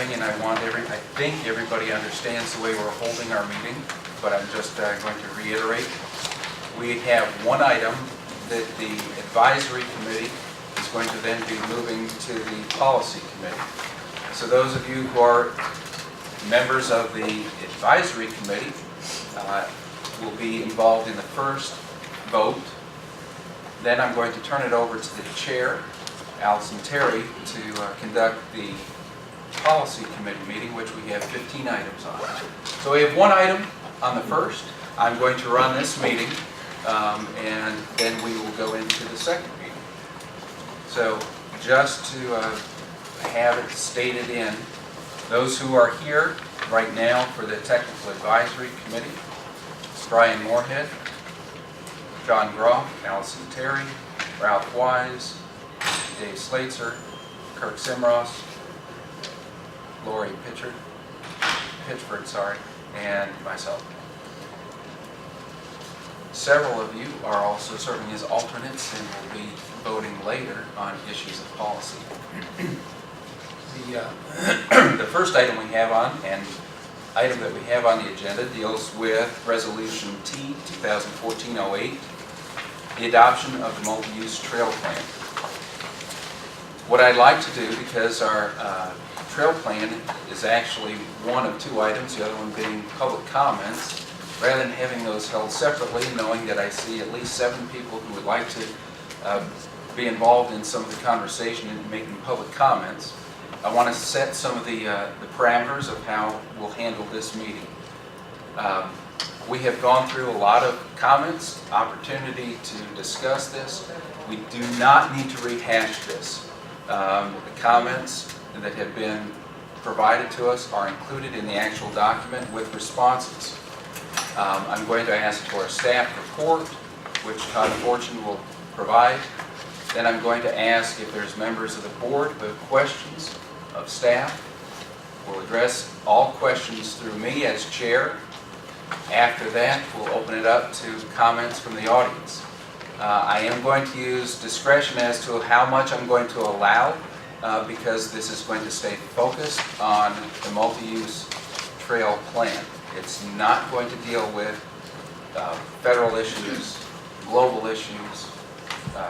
having, and I think everybody understands the way we're holding our meeting, but I'm just going to reiterate. We have one item that the advisory committee is going to then be moving to the policy committee. So those of you who are members of the advisory committee will be involved in the first vote. Then I'm going to turn it over to the chair, Allison Terry, to conduct the policy committee meeting, which we have 15 items on. So we have one item on the first. I'm going to run this meeting, and then we will go into the second meeting. So just to have it stated in, those who are here right now for the technical advisory committee: Brian Moorhead, John Groff, Allison Terry, Ralph Wise, Dave Slater, Kirk Simross, Lori Pitchford, and myself. Several of you are also serving as alternates and will be voting later on issues of policy. The first item we have on, and item that we have on the agenda, deals with Resolution T 2014-08, the adoption of the multi-use trail plan. What I'd like to do, because our trail plan is actually one of two items, the other one being public comments, rather than having those held separately, knowing that I see at least 7 people who would like to be involved in some of the conversation and making public comments, I want to set some of the parameters of how we'll handle this meeting. We have gone through a lot of comments, opportunity to discuss this. We do not need to rehash this. The comments that have been provided to us are included in the actual document with responses. I'm going to ask for a staff report, which Todd Fortune will provide. Then I'm going to ask if there's members of the board who have questions of staff. We'll address all questions through me as chair. After that, we'll open it up to comments from the audience. I am going to use discretion as to how much I'm going to allow, because this is going to stay focused on the multi-use trail plan. It's not going to deal with federal issues, global issues,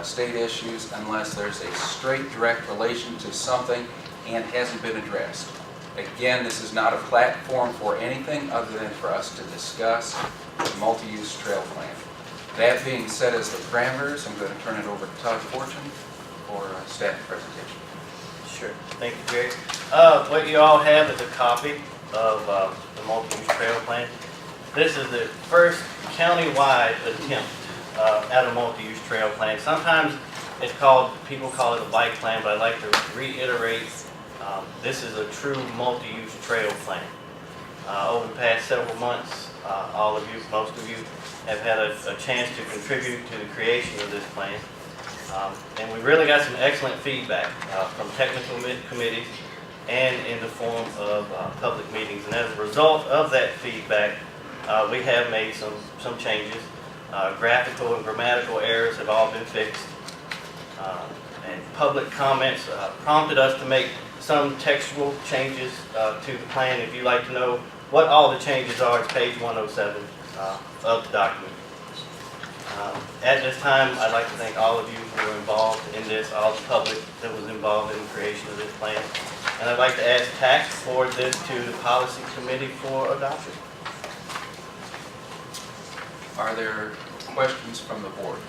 state issues, unless there's a straight, direct relation to something and hasn't been addressed. Again, this is not a platform for anything other than for us to discuss the multi-use trail plan. That being said, as the parameters, I'm going to turn it over to Todd Fortune for a staff presentation. Sure. Thank you, Jerry. What you all have is a copy of the multi-use trail plan. This is the first county-wide attempt at a multi-use trail plan. Sometimes people call it a bike plan, but I'd like to reiterate, this is a true multi-use trail plan. Over the past several months, all of you, most of you, have had a chance to contribute to the creation of this plan. And we really got some excellent feedback from technical committees and in the form of public meetings. And as a result of that feedback, we have made some changes. Graphical and grammatical errors have all been fixed. And public comments prompted us to make some textual changes to the plan. If you'd like to know what all the changes are, it's page 107 of the document. At this time, I'd like to thank all of you who were involved in this, all the public that was involved in the creation of this plan. And I'd like to ask TAC to forward this to the policy committee for adoption. Are there questions from the board?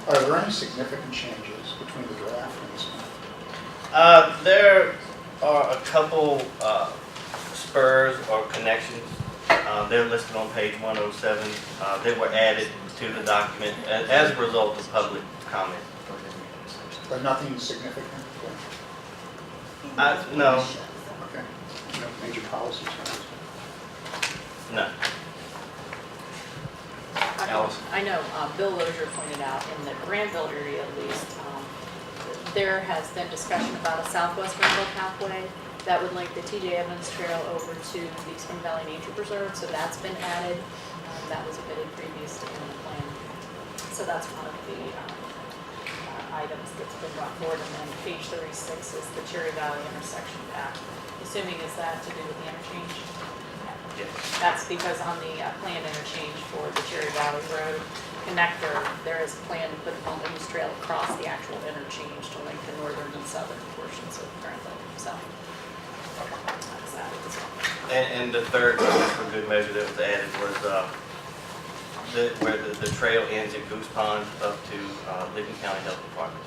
Are there any significant changes between the draft and this one? There are a couple spurs or connections. They're listed on page 107. They were added to the document as a result of public comment. But nothing significant? No. Okay. No major policy changes? No. Allison. I know Bill Lozier pointed out in the Granville area at least, there has been discussion about a southwest Granville pathway that would link the TJ Evans Trail over to the Spring Valley Nature Preserve, so that's been added. That was omitted previously in the plan. So that's one of the items that's been brought forward. And then page 36 is the Cherry Valley intersection path. Assuming is that to do with the interchange? Yes. That's because on the planned interchange for the Cherry Valley Road connector, there is a plan to put a multi-use trail across the actual interchange to link the northern and southern portions of Granville. So that's that as well. And the third, for good measure, that was added was where the trail ends at Goose Pond up to Lincoln County Health Department.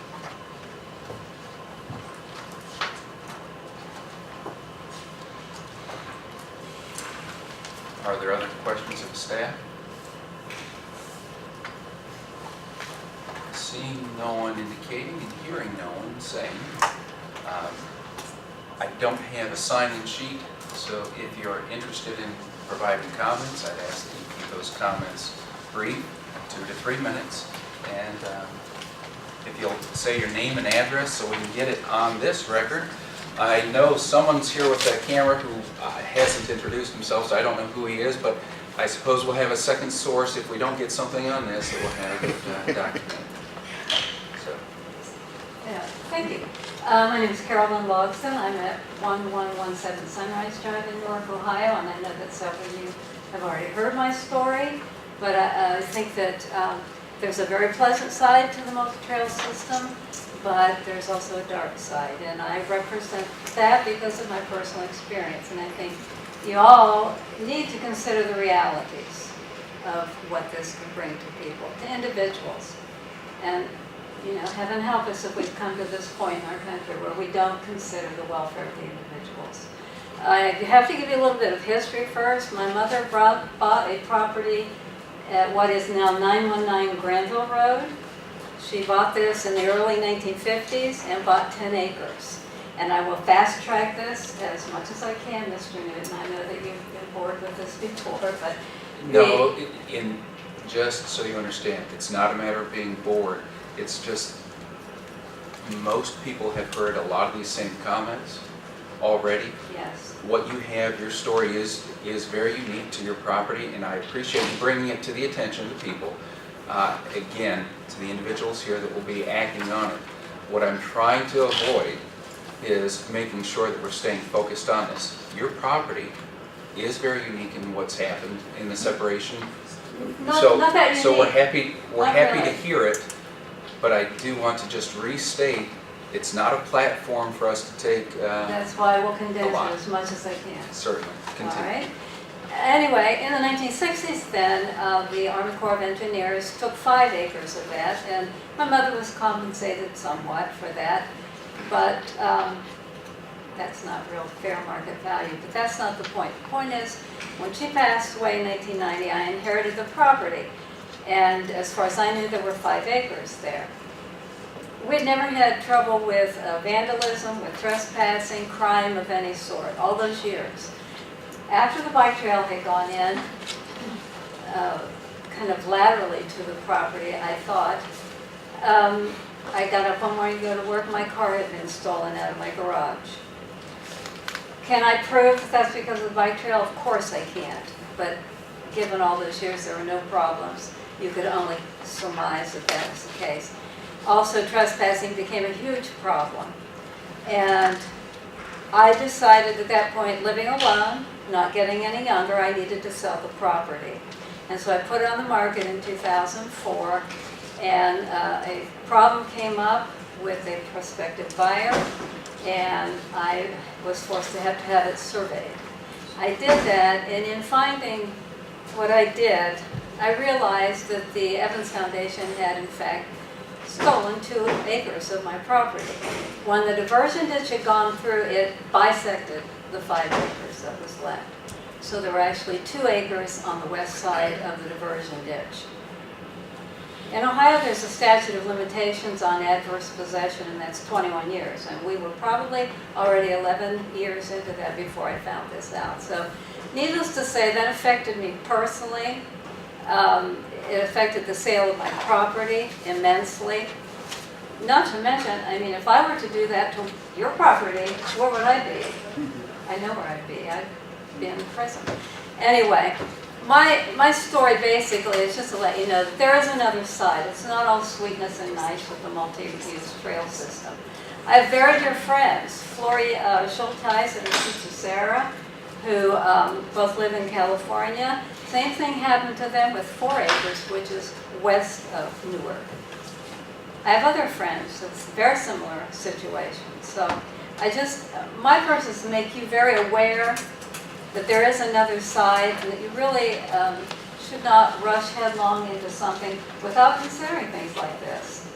Are there other questions of the staff? Seeing no one indicating and hearing no one saying, I don't have a sign-in sheet, so if you're interested in providing comments, I'd ask that you keep those comments brief, 2 to 3 minutes, and if you'll say your name and address so we can get it on this record. I know someone's here with that camera who hasn't introduced himself, so I don't know who he is, but I suppose we'll have a second source if we don't get something on this that we'll have it documented. So. Yeah, thank you. My name is Carolyn Logston. I'm at 1117 Sunrise Drive in Newark, Ohio, and I know that several of you have already heard my story, but I think that there's a very pleasant side to the multi-trail system, but there's also a dark side, and I represent that because of my personal experience, and I think you all need to consider the realities of what this can bring to people, to individuals. And you know, heaven help us if we've come to this point in our country where we don't consider the welfare of the individuals. I have to give you a little bit of history first. My mother bought a property at what is now 919 Granville Road. She bought this in the early 1950s and bought 10 acres. And I will fast track this as much as I can, Mr. Newton. I know that you've been bored with this before, but No, just so you understand, it's not a matter of being bored. It's just most people have heard a lot of these same comments already. yes. What you have, your story is very unique to your property, and I appreciate you bringing it to the attention of the people. Again, to the individuals here that will be acting on it. What I'm trying to avoid is making sure that we're staying focused on this. Your property is very unique in what's happened in the separation. Not that unique. So we're happy Not to really. hear it, but I do want to just restate, it's not a platform for us to take, That's why I will condense lot. it as much as I can. certainly, All continue. right. Anyway, in the 1960s then, the Army Corps of Engineers took 5 acres of that, and my mother was compensated somewhat for that, but that's not real fair market value. But that's not the point. The point is, when she passed away in 1990, I inherited the property, and as far as I knew, there were 5 acres there. We'd never had trouble with vandalism, with trespassing, crime of any sort, all those years. After the bike trail had gone in, kind of laterally to the property, I thought, I got up one morning to go to work, my car had been stolen out of my garage. Can I prove that that's because of the bike trail? Of course I can't, but given all those years, there were no problems. You could only surmise that that was the case. Also, trespassing became a huge problem. And I decided at that point, living alone, not getting any younger, I needed to sell the property. And so I put it on the market in 2004, and a problem came up with a prospective buyer, and I was forced to have it surveyed. I did that, and in finding what I did, I realized that the Evans Foundation had in fact stolen 2 acres of my property. When the diversion ditch had gone through, it bisected the 5 acres that was left. So there were actually 2 acres on the west side of the diversion ditch. In Ohio, there's a statute of limitations on adverse possession, and that's 21 years. And we were probably already 11 years into that before I found this out. So needless to say, that affected me personally. It affected the sale of my property immensely. Not to mention, I mean, if I were to do that to your property, where would I be? I know where I'd be. I'd be in prison. Anyway, my story basically is just to let you know that there is another side. It's not all sweetness and nice with the multi-use trail system. I have very dear friends, Flory Schulteis and her sister Sarah, who both live in California. Same thing happened to them with 4 acres, which is west of Newark. I have other friends that's very similar situation. So my purpose is to make you very aware that there is another side and that you really should not rush headlong into something without considering things like this.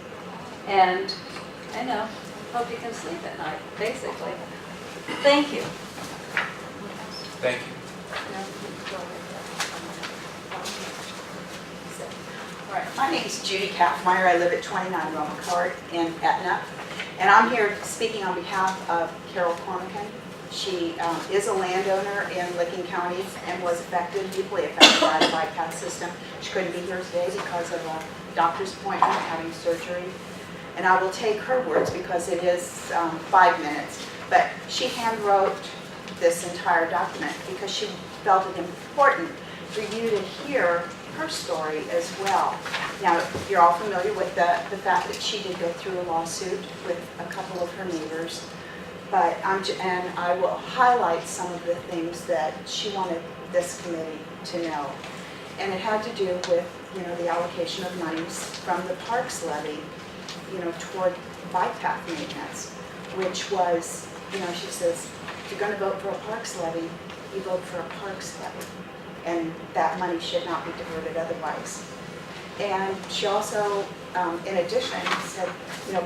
And I know, hope you can sleep at night, basically. Thank you. Thank you. All right, my name is Judy Kaufmeyer. I live at 29 Roma Court in Etna. And I'm here speaking on behalf of Carol Cormican. She is a landowner in Licking County and was deeply affected by the bypass system. She couldn't be here today because of a doctor's appointment, having surgery. And I will take her words because it is 5 minutes. But she hand-wrote this entire document because she felt it important for you to hear her story as well. Now, you're all familiar with the fact that she did go through a lawsuit with a couple of her neighbors, but and I will highlight some of the things that she wanted this committee to know. And it had to do with, the allocation of monies from the parks levy, toward bike path maintenance, which was, she says, if you're going to vote for a parks levy, you vote for a parks levy. And that money should not be diverted otherwise. And she also, in addition, said,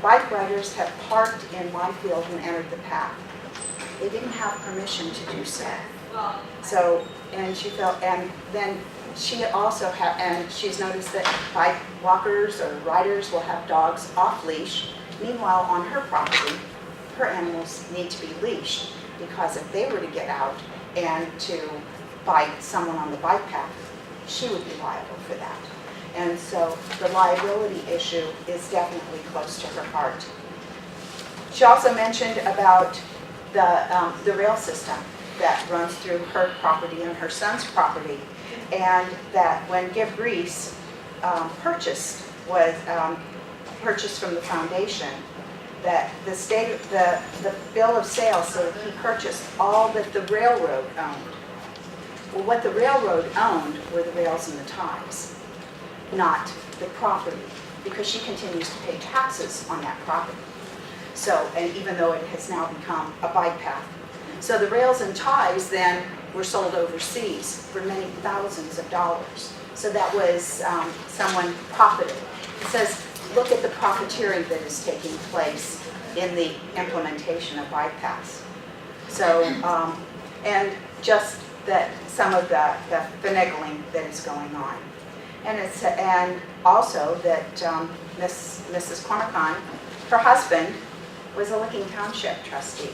bike riders have parked in my field and entered the path. They didn't have permission to do so. So, and she felt, and then she also had, and she's noticed that bike walkers or riders will have dogs off leash. Meanwhile, on her property, her animals need to be leashed because if they were to get out and to bite someone on the bike path, she would be liable for that. And so the liability issue is definitely close to her heart. She also mentioned about the rail system that runs through her property and her son's property, and that when Give Grease purchased from the foundation, that the bill of sale, so he purchased all that the railroad owned. Well, what the railroad owned were the rails and the ties, not the property, because she continues to pay taxes on that property. So, and even though it has now become a bike path. So the rails and ties then were sold overseas for many thousands of dollars. So that was someone profited. It says, look at the profiteering that is taking place in the implementation of bike paths. So, and just that some of the finagling that is going on. And also that Mrs. Cormican, her husband, was a Licking Township trustee.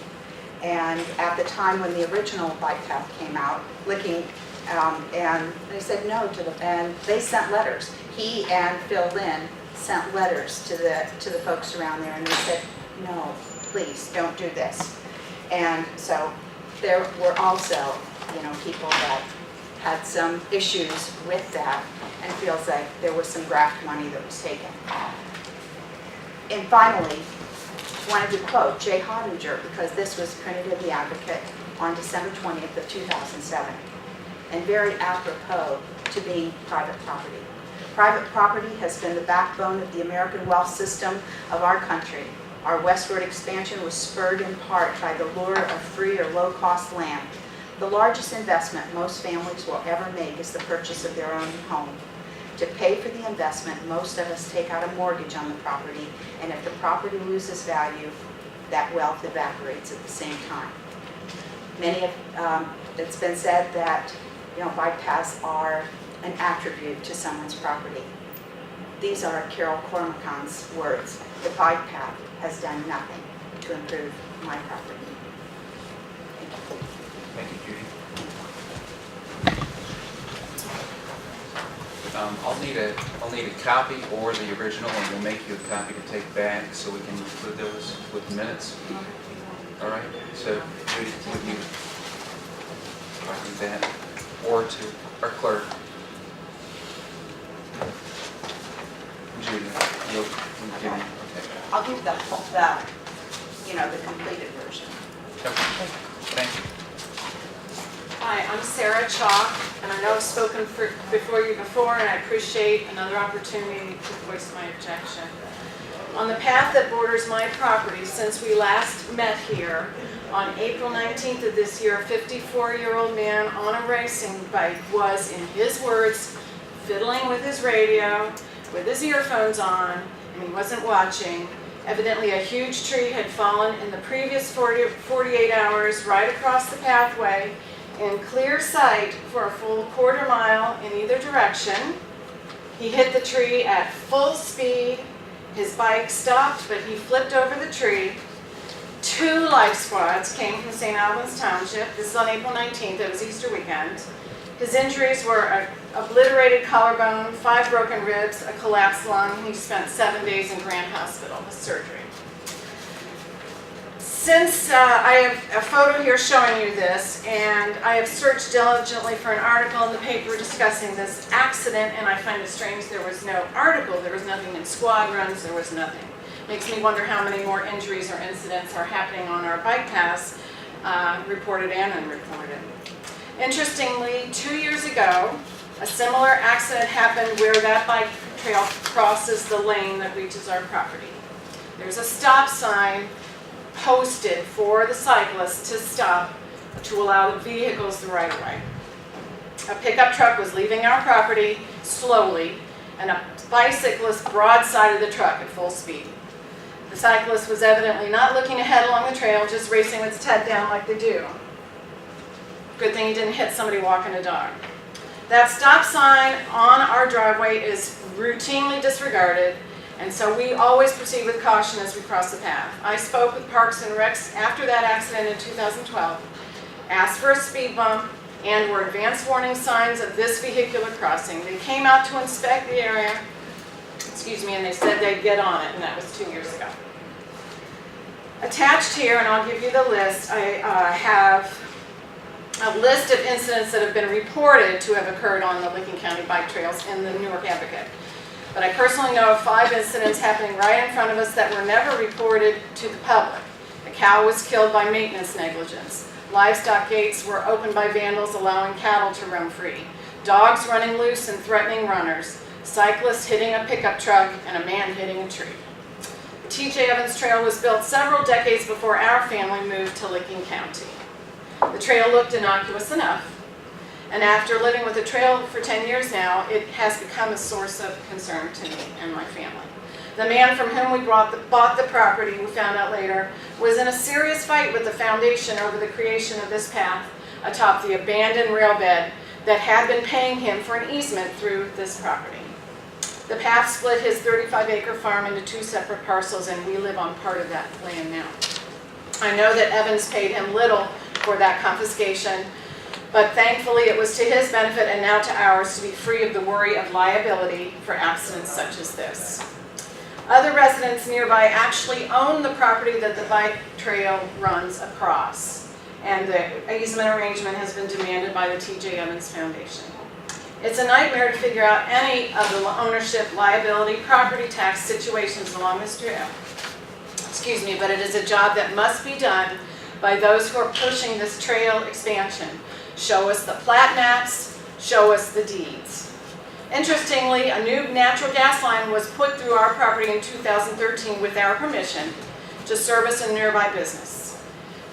And at the time when the original bike path came out, Licking, and they said no to the, and they sent letters. He and Phil Lynn sent letters to the folks around there, and they said, no, please don't do this. And so there were also, people that had some issues with that, and feels like there was some graft money that was taken. And finally, wanted to quote Jay Hodinger, because this was printed in the Advocate on December 20th of 2007, and very apropos to being private property. Private property has been the backbone of the American wealth system of our country. Our westward expansion was spurred in part by the lure of free or low-cost land. The largest investment most families will ever make is the purchase of their own home. To pay for the investment, most of us take out a mortgage on the property, and if the property loses value, that wealth evaporates at the same time. It's been said that bike paths are an attribute to someone's property. These are Carol Cormican's words. The bike path has done nothing to improve my property. Thank you. Thank you, Judy. I'll need a copy or the original, and we'll make you a copy to take back so we can include those with the minutes. All right. So, Judy, would you do that, or to our clerk? I'll give you the completed version. Thank you. Hi, I'm Sarah Chalk, and I know I've spoken before you before, and I appreciate another opportunity to voice my objection. On the path that borders my property, since we last met here, on April 19th of this year, a 54-year-old man on a racing bike was, in his words, fiddling with his radio, with his earphones on, and he wasn't watching. Evidently, a huge tree had fallen in the previous 48 hours right across the pathway in clear sight for a full quarter mile in either direction. He hit the tree at full speed. His bike stopped, but he flipped over the tree. 2 life squads came from St. Albans Township. This is on April 19th. It was Easter weekend. His injuries were an obliterated collarbone, 5 broken ribs, a collapsed lung. He spent 7 days in Grant Hospital with surgery. Since I have a photo here showing you this, and I have searched diligently for an article in the paper discussing this accident, and I find it strange there was no article, there was nothing in squad runs, there was nothing. Makes me wonder how many more injuries or incidents are happening on our bike paths, reported and unreported. Interestingly, 2 years ago, a similar accident happened where that bike trail crosses the lane that reaches our property. There's a stop sign posted for the cyclists to stop to allow the vehicles the right of way. A pickup truck was leaving our property slowly, and a bicyclist broadsided the truck at full speed. The cyclist was evidently not looking ahead along the trail, just racing with its head down like they do. Good thing he didn't hit somebody walking a dog. That stop sign on our driveway is routinely disregarded, and so we always proceed with caution as we cross the path. I spoke with Parks and Recs after that accident in 2012, asked for a speed bump, and were advance warning signs of this vehicular crossing. They came out to inspect the area, and they said they'd get on it, and that was 2 years ago. Attached here, and I'll give you the list, I have a list of incidents that have been reported to have occurred on the Lincoln County bike trails in the Newark Advocate. But I personally know of 5 incidents happening right in front of us that were never reported to the public. A cow was killed by maintenance negligence. Livestock gates were opened by vandals allowing cattle to roam free. Dogs running loose and threatening runners. Cyclists hitting a pickup truck and a man hitting a tree. The T.J. Evans Trail was built several decades before our family moved to Lincoln County. The trail looked innocuous enough. And after living with the trail for 10 years now, it has become a source of concern to me and my family. The man from whom we bought the property, we found out later, was in a serious fight with the foundation over the creation of this path atop the abandoned rail bed that had been paying him for an easement through this property. The path split his 35-acre farm into 2 separate parcels, and we live on part of that land now. I know that Evans paid him little for that confiscation, but thankfully it was to his benefit and now to ours to be free of the worry of liability for accidents such as this. Other residents nearby actually own the property that the bike trail runs across, and the easement arrangement has been demanded by the T.J. Evans Foundation. It's a nightmare to figure out any of the ownership, liability, property tax situations along this trail. But it is a job that must be done by those who are pushing this trail expansion. Show us the plat maps, show us the deeds. Interestingly, a new natural gas line was put through our property in 2013 with our permission to service a nearby business.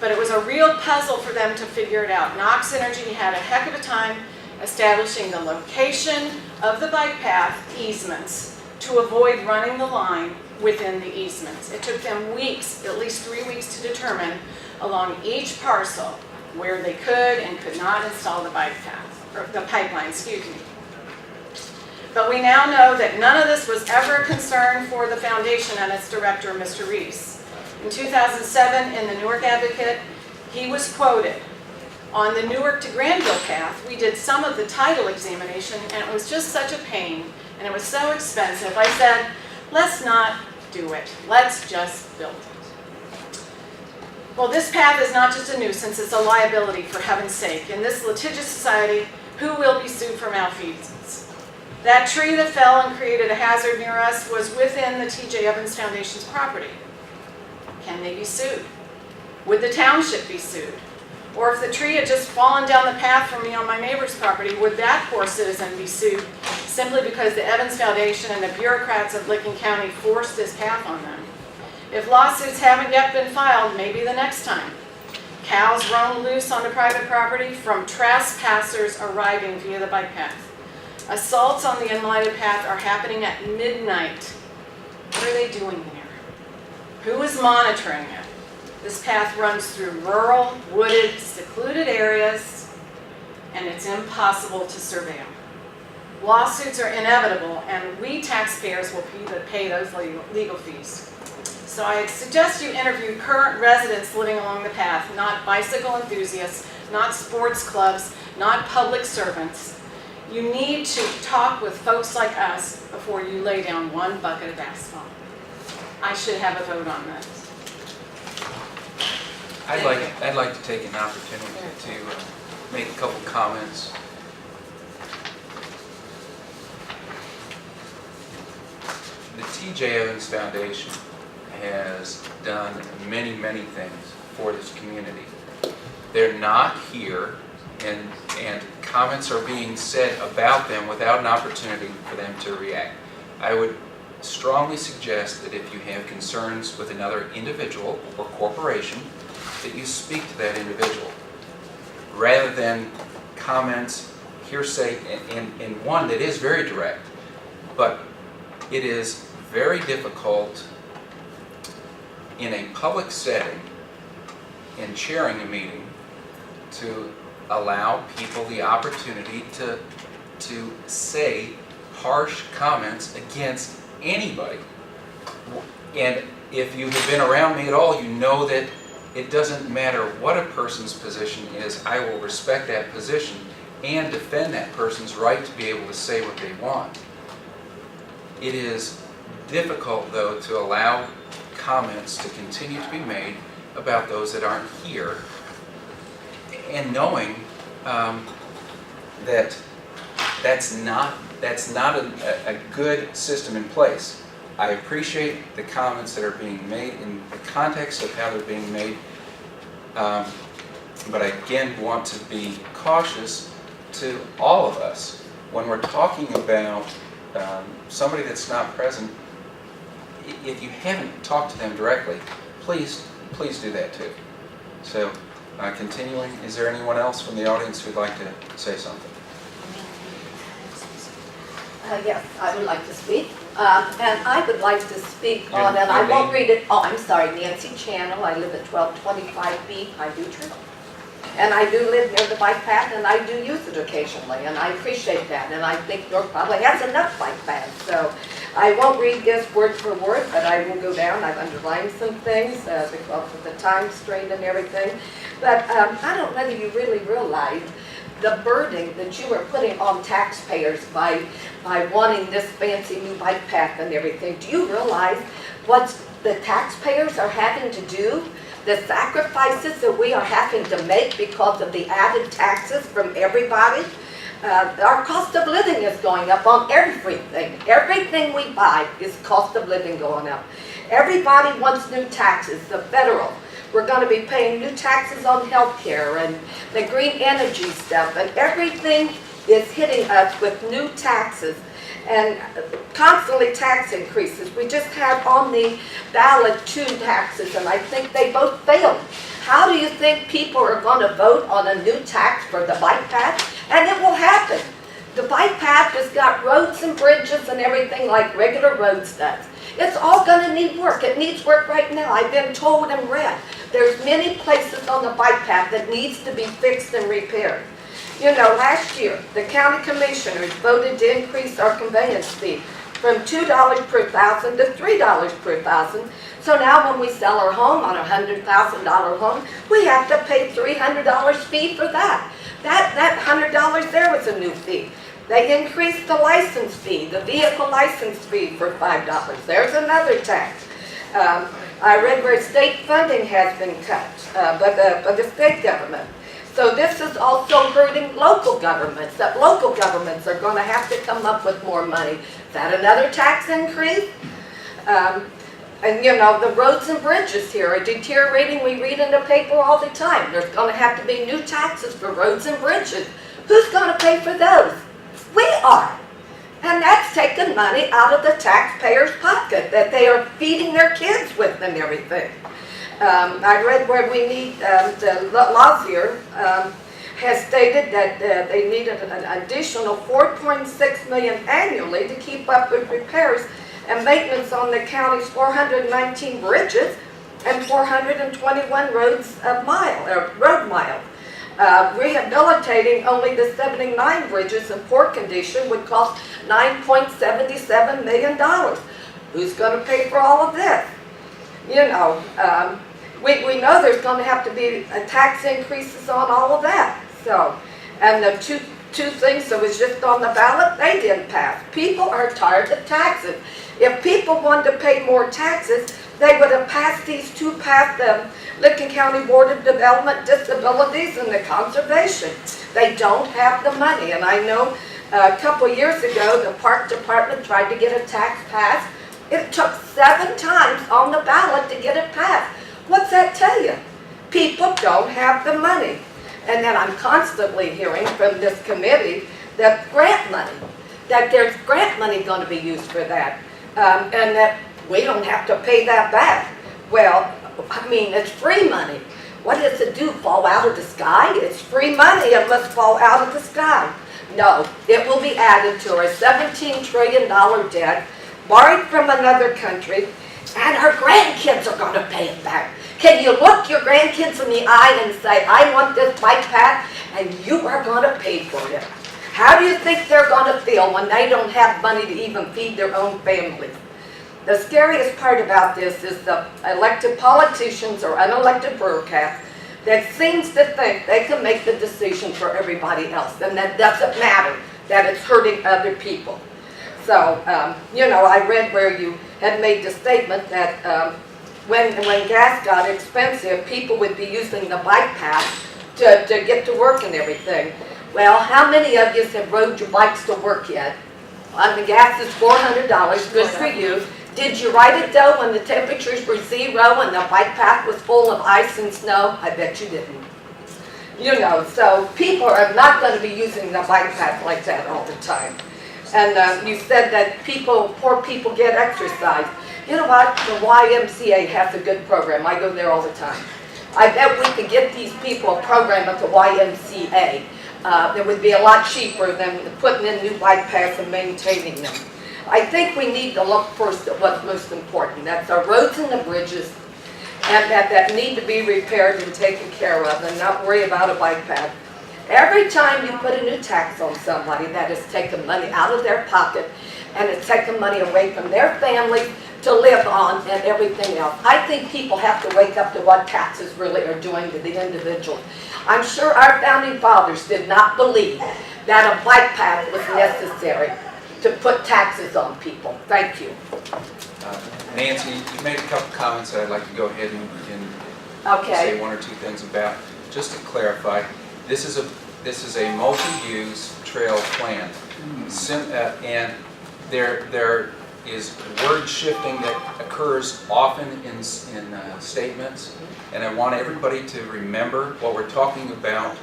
But it was a real puzzle for them to figure it out. Knox Energy had a heck of a time establishing the location of the bike path easements to avoid running the line within the easements. It took them weeks, at least 3 weeks, to determine along each parcel where they could and could not install the bike path, or the pipeline, But we now know that none of this was ever a concern for the foundation and its director, Mr. Reese. In 2007, in the Newark Advocate, he was quoted, "On the Newark to Granville path, we did some of the title examination, and it was just such a pain, and it was so expensive. I said, let's not do it. Let's just build it." Well, this path is not just a nuisance, it's a liability, for heaven's sake. In this litigious society, who will be sued for malfeasance? That tree that fell and created a hazard near us was within the TJ Evans Foundation's property. Can they be sued? Would the township be sued? Or if the tree had just fallen down the path from me on my neighbor's property, would that poor citizen be sued simply because the Evans Foundation and the bureaucrats of Licking County forced this path on them? If lawsuits haven't yet been filed, maybe the next time. Cows roam loose onto private property from trespassers arriving via the bike path. Assaults on the unlighted path are happening at midnight. What are they doing there? Who is monitoring it? This path runs through rural, wooded, secluded areas, and it's impossible to surveil. Lawsuits are inevitable, and we taxpayers will pay those legal fees. So I suggest you interview current residents living along the path, not bicycle enthusiasts, not sports clubs, not public servants. You need to talk with folks like us before you lay down one bucket of asphalt. I should have a vote on this. I'd like to take an opportunity to make a couple comments. The TJ Evans Foundation has done many, many things for this community. They're not here, and comments are being said about them without an opportunity for them to react. I would strongly suggest that if you have concerns with another individual or corporation, that you speak to that individual, rather than comments, hearsay, in one that is very direct. But it is very difficult in a public setting, in chairing a meeting, to allow people the opportunity to say harsh comments against anybody. And if you have been around me at all, you know that it doesn't matter what a person's position is, I will respect that position and defend that person's right to be able to say what they want. It is difficult, though, to allow comments to continue to be made about those that aren't here, and knowing that that's not a good system in place. I appreciate the comments that are being made in the context of how they're being made, but I again want to be cautious to all of us. When we're talking about somebody that's not present, if you haven't talked to them directly, please do that too. So, continuing, is there anyone else from the audience who'd like to say something? Yes, I would like to speak. And I would like to speak on, and I won't read it, oh, I'm sorry, Nancy Channel. I live at 1225B Highview Trail. And I do live near the bike path, and I do use it occasionally, and I appreciate that. And I think Newark probably has enough bike paths. So I won't read this word for word, but I will go down. I've underlined some things because of the time strain and everything. But I don't know whether you really realize the burden that you are putting on taxpayers by wanting this fancy new bike path and everything. Do you realize what the taxpayers are having to do? The sacrifices that we are having to make because of the added taxes from everybody? Our cost of living is going up on everything. Everything we buy is cost of living going up. Everybody wants new taxes, the federal. We're going to be paying new taxes on health care and the green energy stuff, and everything is hitting us with new taxes and constantly tax increases. We just had on the ballot 2 taxes, and I think they both failed. How do you think people are going to vote on a new tax for the bike path? And it will happen. The bike path has got roads and bridges and everything like regular roads does. It's all going to need work. It needs work right now. I've been told and read. There's many places on the bike path that needs to be fixed and repaired. You know, last year, the county commissioners voted to increase our conveyance fee from $2 per thousand to $3 per thousand. So now when we sell our home on a $100,000 home, we have to pay $300 fee for that. That $100 there was a new fee. They increased the license fee, the vehicle license fee for $5. There's another tax. I read where state funding has been cut by the state government. So this is also hurting local governments, that local governments are going to have to come up with more money. Is that another tax increase? And you know, the roads and bridges here are deteriorating. We read in the paper all the time. There's going to have to be new taxes for roads and bridges. Who's going to pay for those? We are. And that's taking money out of the taxpayers' pocket that they are feeding their kids with and everything. I read where we need, the Lazier has stated that they needed an additional $4.6 million annually to keep up with repairs and maintenance on the county's 419 bridges and 421 road miles. Rehabilitating only the 79 bridges in poor condition would cost $9.77 million. Who's going to pay for all of this? You know, we know there's going to have to be tax increases on all of that. So, and the two things that was just on the ballot, they didn't pass. People are tired of taxes. If people wanted to pay more taxes, they would have passed these two past the Licking County Board of Development, Disabilities, and the Conservation. They don't have the money, and I know a couple years ago the Park Department tried to get a tax passed. It took 7 times on the ballot to get it passed. What's that tell you? People don't have the money. And then I'm constantly hearing from this committee that grant money, that there's grant money going to be used for that, and that we don't have to pay that back. Well, I mean, it's free money. What does it do, fall out of the sky? It's free money, it must fall out of the sky. No, it will be added to our $17 trillion debt, borrowed from another country, and our grandkids are going to pay it back. Can you look your grandkids in the eye and say, I want this bike path, and you are going to pay for it? How do you think they're going to feel when they don't have money to even feed their own families? The scariest part about this is the elected politicians or unelected bureaucrats that seems to think they can make the decision for everybody else, and that doesn't matter, that it's hurting other people. So, you know, I read where you had made the statement that when gas got expensive, people would be using the bike path to get to work and everything. Well, how many of you have rode your bikes to work yet? The gas is $400, good for you. Did you ride it though when the temperatures were 0 and the bike path was full of ice and snow? I bet you didn't. You know, so people are not going to be using the bike path like that all the time. And you said that poor people get exercise. You know what? The YMCA has a good program. I go there all the time. I bet we could get these people a program at the YMCA. It would be a lot cheaper than putting in new bike paths and maintaining them. I think we need to look first at what's most important. That's our roads and the bridges, and that need to be repaired and taken care of, and not worry about a bike path. Every time you put a new tax on somebody, that is taking money out of their pocket, and it's taking money away from their family to live on and everything else. I think people have to wake up to what taxes really are doing to the individual. I'm sure our founding fathers did not believe that a bike path was necessary to put taxes on people. Thank you. Nancy, you made a couple comments that I'd like to go ahead and say 1 or 2 things about. Just to clarify, this is a multi-use trail plan, and there is word shifting that occurs often in statements, and I want everybody to remember what we're talking about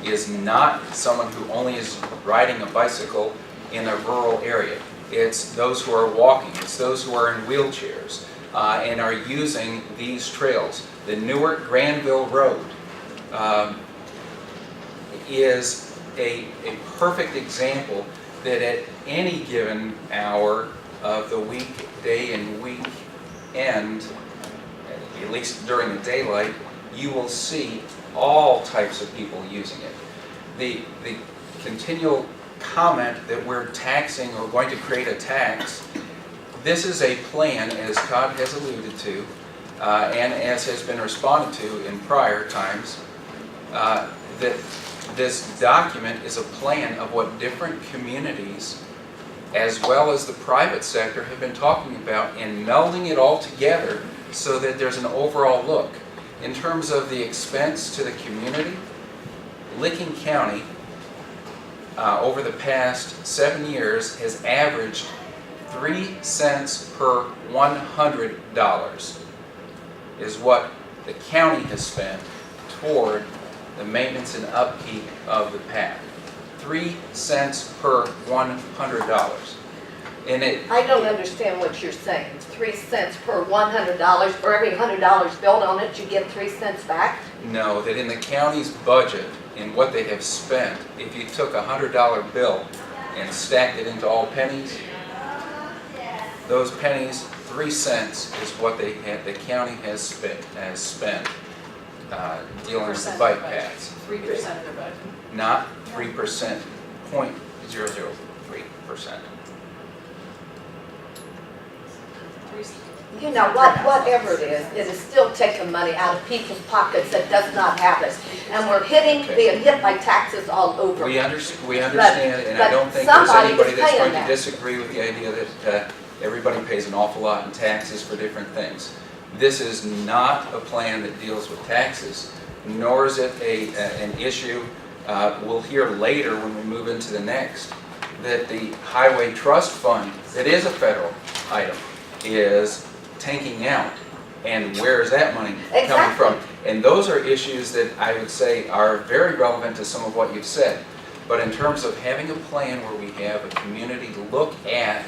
is not someone who only is riding a bicycle in a rural area. It's those who are walking, it's those who are in wheelchairs and are using these trails. The Newark Granville Road is a perfect example that at any given hour of the weekday and weekend, at least during the daylight, you will see all types of people using it. The continual comment that we're taxing or going to create a tax, this is a plan, as Todd has alluded to, and as has been responded to in prior times, that this document is a plan of what different communities as well as the private sector have been talking about, and melding it all together so that there's an overall look. In terms of the expense to the community, Licking County, over the past 7 years, has averaged 3 cents per $100 is what the county has spent toward the maintenance and upkeep of the path. 3 cents per $100. And it, I don't understand what you're saying. 3 cents per $100. For every $100 built on it, you get 3 cents back? no, that in the county's budget, in what they have spent, if you took a $100 bill and stacked it into all pennies, those pennies, 3 cents is what they had, the county has spent dealing with the bike paths. 3% of their budget. Not 3%, 0.003%. You know, whatever it is still taking money out of people's pockets that does not have it. And we're being hit by taxes all over. We understand, and I but don't think there's somebody anybody is that's paying going to that. disagree with the idea that everybody pays an awful lot in taxes for different things. This is not a plan that deals with taxes, nor is it an issue. We'll hear later when we move into the next, that the Highway Trust Fund, that is a federal item, is tanking out. And where is that money coming Exactly. from? And those are issues that I would say are very relevant to some of what you've said. But in terms of having a plan where we have a community look at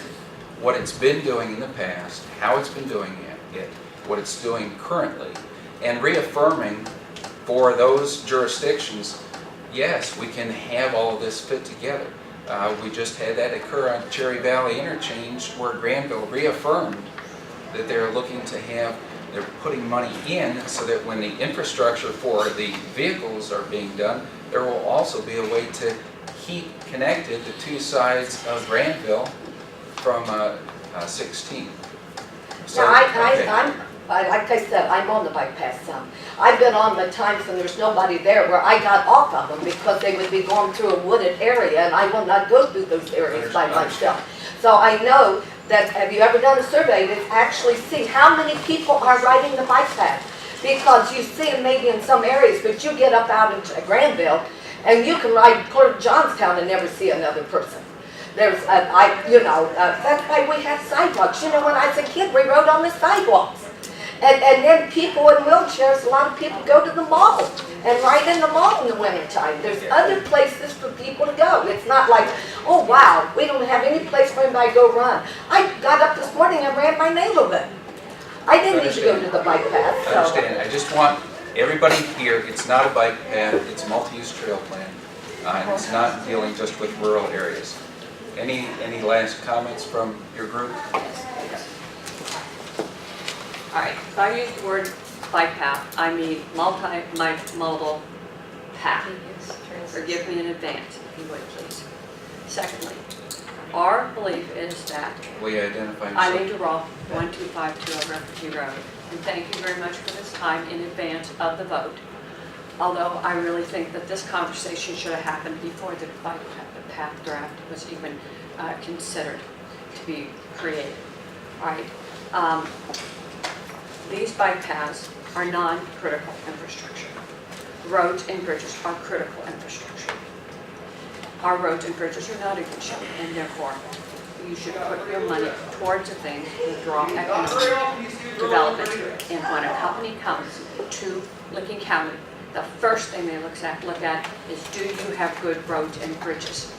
what it's been doing in the past, how it's been doing it, what it's doing currently, and reaffirming for those jurisdictions, yes, we can have all of this fit together. We just had that occur on Cherry Valley Interchange where Granville reaffirmed that they're looking to have, they're putting money in so that when the infrastructure for the vehicles are being done, there will also be a way to keep connected the two sides of Granville from 16. So, Now, okay. like I said, I'm on the bike path some. I've been on the times when there's nobody there where I got off of them because they would be going through a wooded area and I will not go through those areas by myself. So I know that, have you ever done a survey to actually see how many people are riding the bike path? Because you see them maybe in some areas, but you get up out into Granville and you can ride clear to Johnstown and never see another person. There's, that's why we have sidewalks. You know, when I was a kid, we rode on the sidewalks. And then people in wheelchairs, a lot of people go to the mall and ride in the mall in the wintertime. There's other places for people to go. It's not like, oh wow, we don't have any place for anybody to go run. I got up this morning and ran my neighborhood. I didn't need to go to the bike path. I understand. I just want everybody here, it's not a bike path, it's a multi-use trail plan. And it's not dealing just with rural areas. Any last comments from your group? All right, if I use the word bike path, I mean multimodal path. Forgive me in advance, if you would, please. Secondly, our belief is that Will you identify Eileen yourself? DeRoth, 1252 Refugee Road. And thank you very much for this time in advance of the vote. Although I really think that this conversation should have happened before the bike path draft was even considered to be created. All right. These bike paths are non-critical infrastructure. Roads and bridges are critical infrastructure. Our roads and bridges are not in good shape, and therefore you should put your money towards the things that draw economic development. And when a company comes to Licking County, the first thing they look at is, do you have good roads and bridges?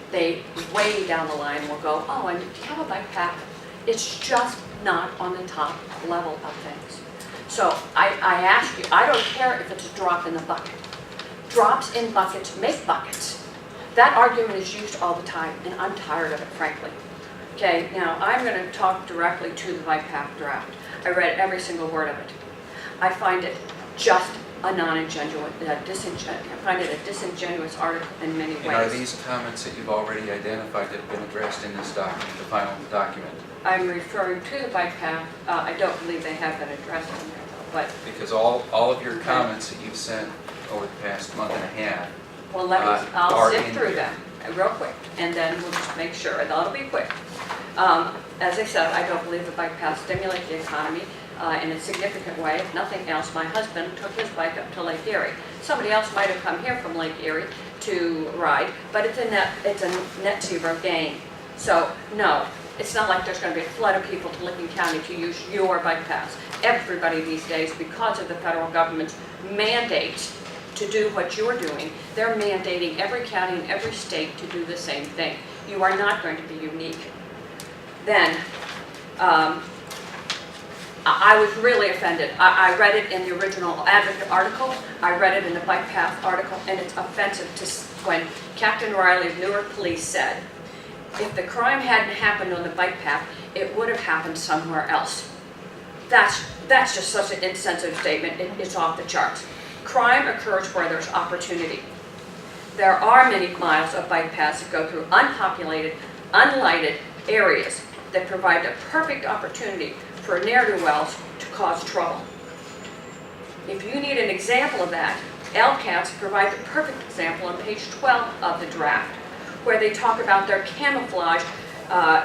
They way down the line will go, oh, and do you have a bike path? It's just not on the top level of things. So I ask you, I don't care if it's a drop in the bucket. Drops in buckets make buckets. That argument is used all the time, and I'm tired of it, frankly. Okay, now I'm going to talk directly to the bike path draft. I read every single word of it. I find it just a non-ingenuous, I find it a disingenuous article in many ways. And are these comments that you've already identified that have been addressed in this document, the final document? I'm referring to the bike path. I don't believe they have been addressed in there, but Because all of your comments that you've sent over the past month and a half, well, I'll are sift in through here. them real quick, and then we'll just make sure, and that'll be quick. As I said, I don't believe the bike paths stimulate the economy. in a significant way. If nothing else, my husband took his bike up to Lake Erie. Somebody else might have come here from Lake Erie to ride, but it's a net zero gain. So no, it's not like there's going to be a flood of people to Licking County to use your bike paths. Everybody these days, because of the federal government's mandates to do what you're doing, they're mandating every county and every state to do the same thing. You are not going to be unique. Then, I was really offended. I read it in the original Advocate article, I read it in the Bike Path article, and it's offensive to when Captain Riley of Newark Police said, if the crime hadn't happened on the bike path, it would have happened somewhere else. That's just such an insensitive statement. It's off the charts. Crime occurs where there's opportunity. There are many miles of bike paths that go through unpopulated, unlighted areas that provide a perfect opportunity for ne'er-do-wells to cause trouble. If you need an example of that, LCATS provides a perfect example on page 12 of the draft, where they talk about their camouflage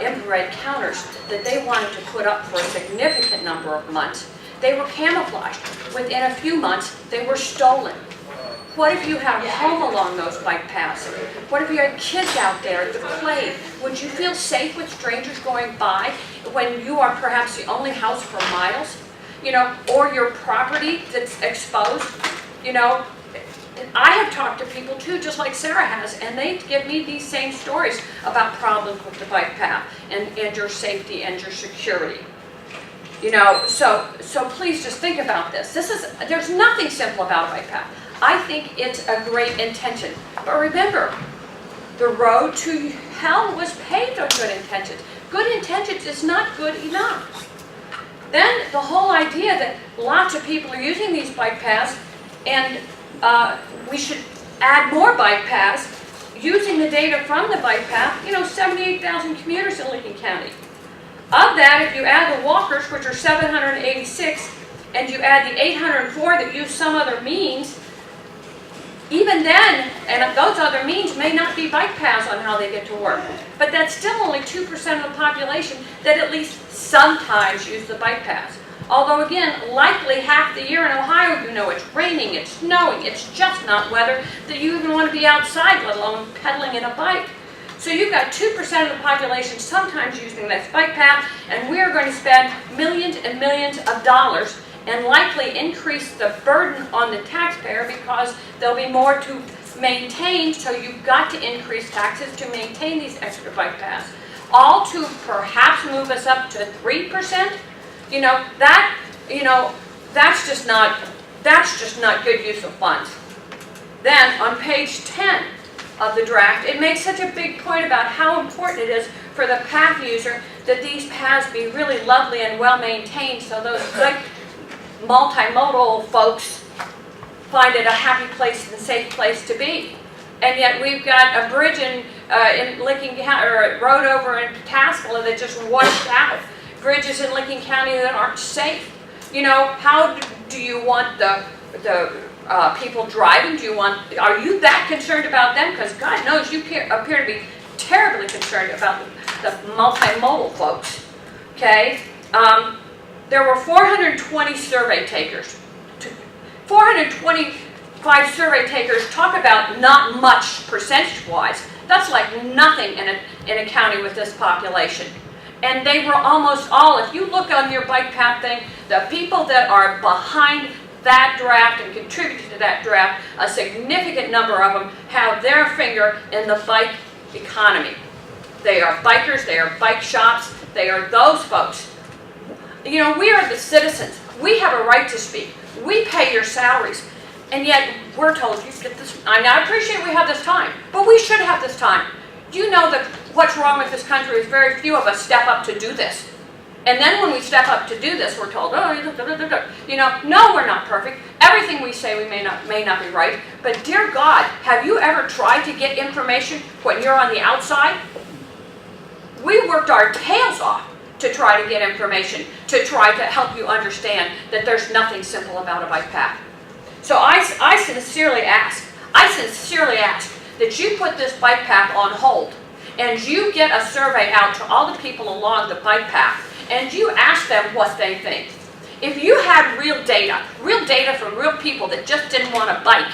infrared counters that they wanted to put up for a significant number of months. They were camouflaged. Within a few months, they were stolen. What if you had a home along those bike paths? What if you had kids out there that played? Would you feel safe with strangers going by when you are perhaps the only house for miles? You know, or your property that's exposed? You know, I have talked to people too, just like Sarah has, and they give me these same stories about problems with the bike path and your safety and your security. You know, so please just think about this. There's nothing simple about a bike path. I think it's a great intention. But remember, the road to hell was paved with good intentions. Good intentions is not good enough. Then the whole idea that lots of people are using these bike paths and we should add more bike paths using the data from the bike path, 78,000 commuters in Licking County. Of that, if you add the walkers, which are 786, and you add the 804 that use some other means, even then, and those other means may not be bike paths on how they get to work, but that's still only 2% of the population that at least sometimes use the bike paths. Although again, likely half the year in Ohio, it's raining, it's snowing, it's just not weather that you even want to be outside, let alone pedaling in a bike. So you've got 2% of the population sometimes using this bike path, and we're going to spend millions and millions of dollars and likely increase the burden on the taxpayer because there'll be more to maintain, so you've got to increase taxes to maintain these extra bike paths. All to perhaps move us up to 3%. That's just not good use of funds. Then on page 10 of the draft, it makes such a big point about how important it is for the path user that these paths be really lovely and well maintained, so those good multimodal folks find it a happy place and safe place to be. And yet we've got a bridge in Licking County, or a road over in Pataskala that just washed out. Bridges in Licking County that aren't safe. How do you want the people driving? Are you that concerned about them? Because God knows you appear to be terribly concerned about the multimodal folks. Okay? There were 420 survey takers. 425 survey takers talk about not much percentage-wise. That's like nothing in a county with this population. And they were almost all, if you look on your bike path thing, the people that are behind that draft and contributed to that draft, a significant number of them have their finger in the bike economy. They are bikers, they are bike shops, they are those folks. We are the citizens. We have a right to speak. We pay your salaries. And yet we're told you get this. I appreciate we have this time, but we should have this time. Do you know that what's wrong with this country is very few of us step up to do this? And then when we step up to do this, we're told, no, we're not perfect. Everything we say may not be right. But dear God, have you ever tried to get information when you're on the outside? We worked our tails off to try to get information, to try to help you understand that there's nothing simple about a bike path. So I sincerely ask that you put this bike path on hold, and you get a survey out to all the people along the bike path, and you ask them what they think. If you had real data from real people that just didn't want a bike,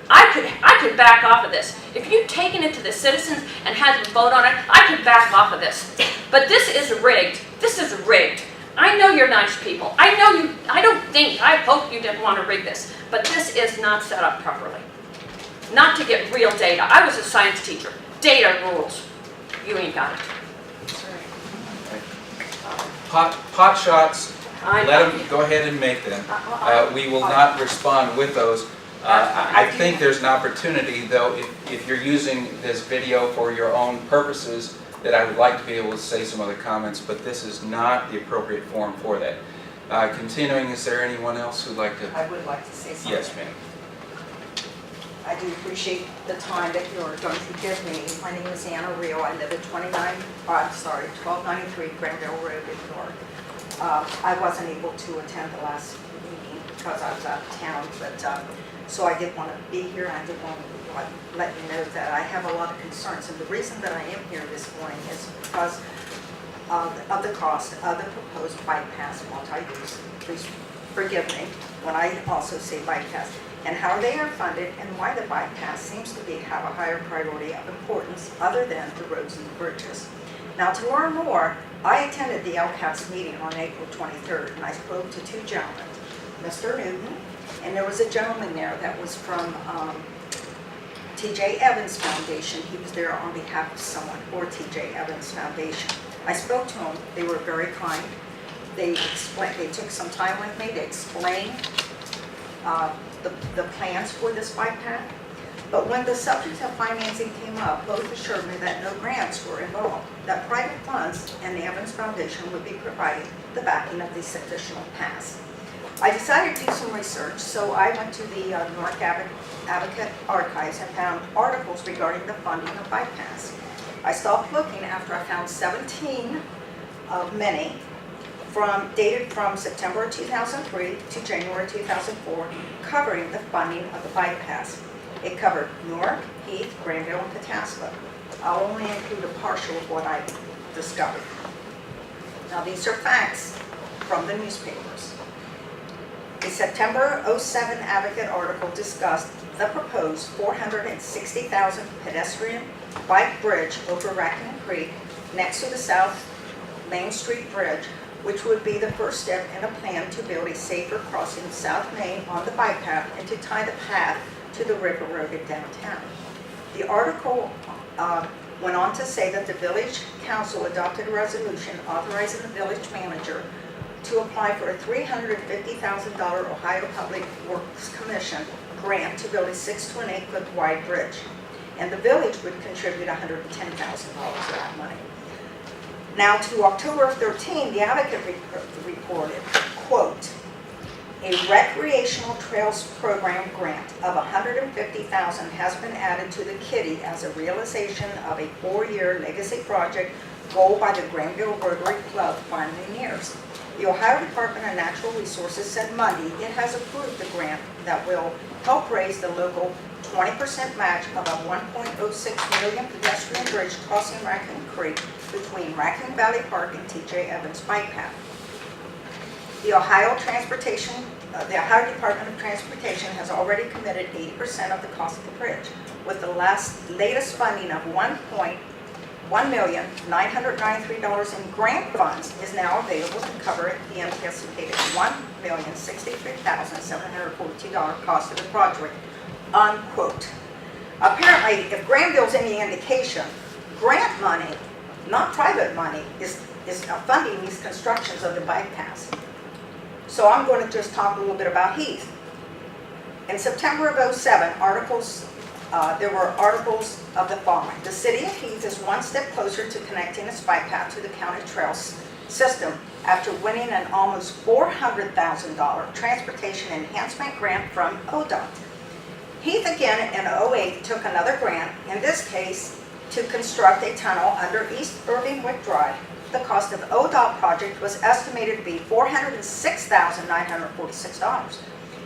I could back off of this. If you'd taken it to the citizens and had them vote on it, I could back off of this. But this is rigged. This is rigged. I know you're nice people. I hope you didn't want to rig this. But this is not set up properly. Not to get real data. I was a science teacher. Data rules. You ain't got it. Pot shots, I let know. them go ahead and make them. We will not respond with those. I think there's an opportunity, though, if you're using this video for your own purposes, that I would like to be able to say some other comments, but this is not the appropriate forum for that. Continuing, is there anyone else who'd like to? I would like to say something. Yes, ma'am. I do appreciate the time that you're going to give me. My name is Anna Rio. I live at 1293 Granville Road in Newark. I wasn't able to attend the last meeting because I was out of town, but so I did want to be here. I did want to let you know that I have a lot of concerns. And the reason that I am here this morning is because of the cost of the proposed bypass multi-use. Please forgive me when I also say bypass. And how they are funded and why the bypass seems to have a higher priority of importance other than the roads and the bridges. Now, to learn more, I attended the LCATS meeting on April 23rd, and I spoke to two gentlemen, Mr. Newton, and there was a gentleman there that was from T.J. Evans Foundation. He was there on behalf of someone for T.J. Evans Foundation. I spoke to them. They were very kind. They took some time with me to explain the plans for this bypass. But when the subject of financing came up, both assured me that no grants were involved, that private funds and the Evans Foundation would be providing the backing of this additional pass. I decided to do some research, so I went to the Newark Advocate Archives and found articles regarding the funding of bypass. I stopped looking after I found 17 of many dated from September 2003 to January 2004, covering the funding of the bypass. It covered Newark, Heath, Granville, and Pataskla. I'll only include a partial of what I discovered. Now, these are facts from the newspapers. A September 07 Advocate article discussed the proposed $460,000 pedestrian bike bridge over Raccoon Creek next to the South Main Street Bridge, which would be the first step in a plan to build a safer crossing South Main on the bike path and to tie the path to the River Road in downtown. The article went on to say that the Village Council adopted a resolution authorizing the village manager to apply for a $350,000 Ohio Public Works Commission grant to build a 6 to an 8 foot wide bridge. And the village would contribute $110,000 of that money. Now, to October 13, the Advocate reported, quote, a recreational trails program grant of $150,000 has been added to the kitty as a realization of a 4-year legacy project goal by the Granville Rotary Club finally nears. The Ohio Department of Natural Resources said Monday it has approved the grant that will help raise the local 20% match of a $1.06 million pedestrian bridge crossing Raccoon Creek between Raccoon Valley Park and T.J. Evans bike path. The Ohio Department of Transportation has already committed 80% of the cost of the bridge, with the latest funding of $1,993 in grant funds is now available to cover the anticipated $1,063,742 cost of the project, unquote. Apparently, if Granville's any indication, grant money, not private money, is funding these constructions of the bypass. So I'm going to just talk a little bit about Heath. In September of 07, there were articles of the following. The city of Heath is one step closer to connecting its bike path to the county trails system after winning an almost $400,000 transportation enhancement grant from ODOT. Heath again in 08 took another grant, in this case to construct a tunnel under East Irvingwood Drive. The cost of ODOT project was estimated to be $406,946,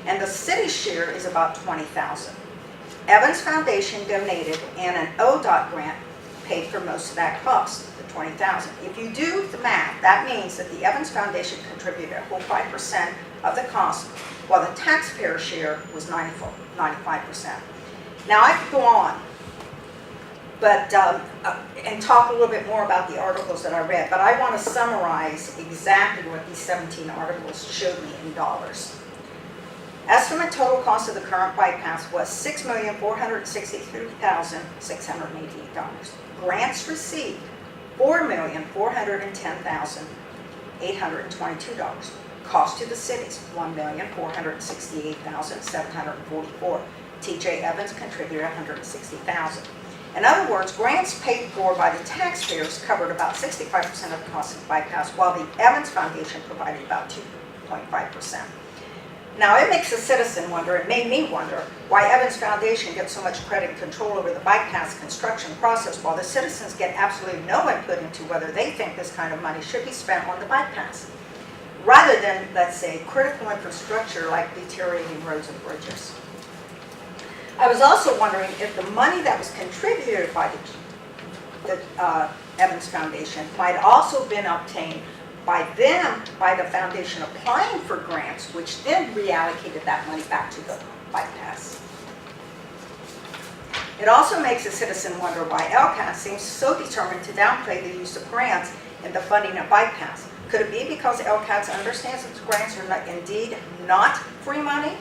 and the city's share is about $20,000. Evans Foundation donated, and an ODOT grant paid for most of that cost, the $20,000. If you do the math, that means that the Evans Foundation contributed a whole 5% of the cost, while the taxpayer share was 95%. Now, I could go on, but and talk a little bit more about the articles that I read, but I want to summarize exactly what these 17 articles showed me in dollars. Estimate total cost of the current bypass was $6,463,688. Grants received, $4,410,822. Cost to the cities, $1,468,744. TJ Evans contributed $160,000. In other words, grants paid for by the taxpayers covered about 65% of the cost of the bypass, while the Evans Foundation provided about 2.5%. Now, it makes a citizen wonder, it made me wonder, why Evans Foundation gets so much credit and control over the bypass construction process, while the citizens get absolutely no input into whether they think this kind of money should be spent on the bypass, rather than, let's say, critical infrastructure like deteriorating roads and bridges. I was also wondering if the money that was contributed by the Evans Foundation might also been obtained by the foundation applying for grants, which then reallocated that money back to the bypass. It also makes a citizen wonder why LCATS seems so determined to downplay the use of grants in the funding of bypass. Could it be because LCATS understands that the grants are indeed not free money,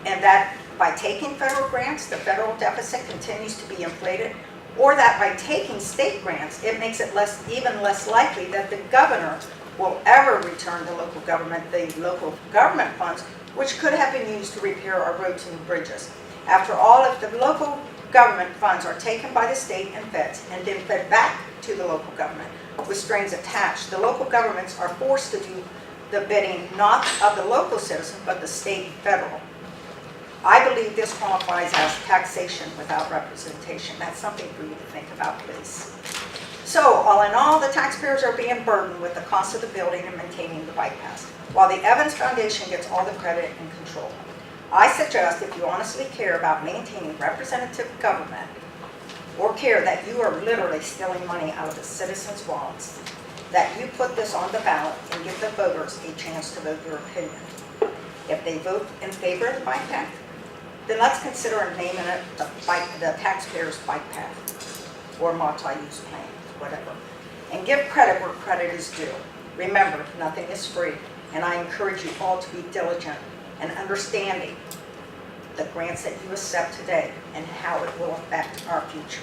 and that by taking federal grants, the federal deficit continues to be inflated, or that by taking state grants, it makes it even less likely that the governor will ever return to local government the local government funds, which could have been used to repair our roads and bridges. After all, if the local government funds are taken by the state and feds and then fed back to the local government with strings attached, the local governments are forced to do the bidding not of the local citizen, but the state and federal. I believe this qualifies as taxation without representation. That's something for you to think about, please. So, all in all, the taxpayers are being burdened with the cost of the building and maintaining the bypass, while the Evans Foundation gets all the credit and control. I suggest if you honestly care about maintaining representative government, or care that you are literally stealing money out of the citizens' wallets, that you put this on the ballot and give the voters a chance to vote your opinion. If they vote in favor of the bike path, then let's consider naming it the taxpayer's bike path or multi-use plan, whatever. And give credit where credit is due. Remember, nothing is free, and I encourage you all to be diligent and understanding the grants that you accept today and how it will affect our future.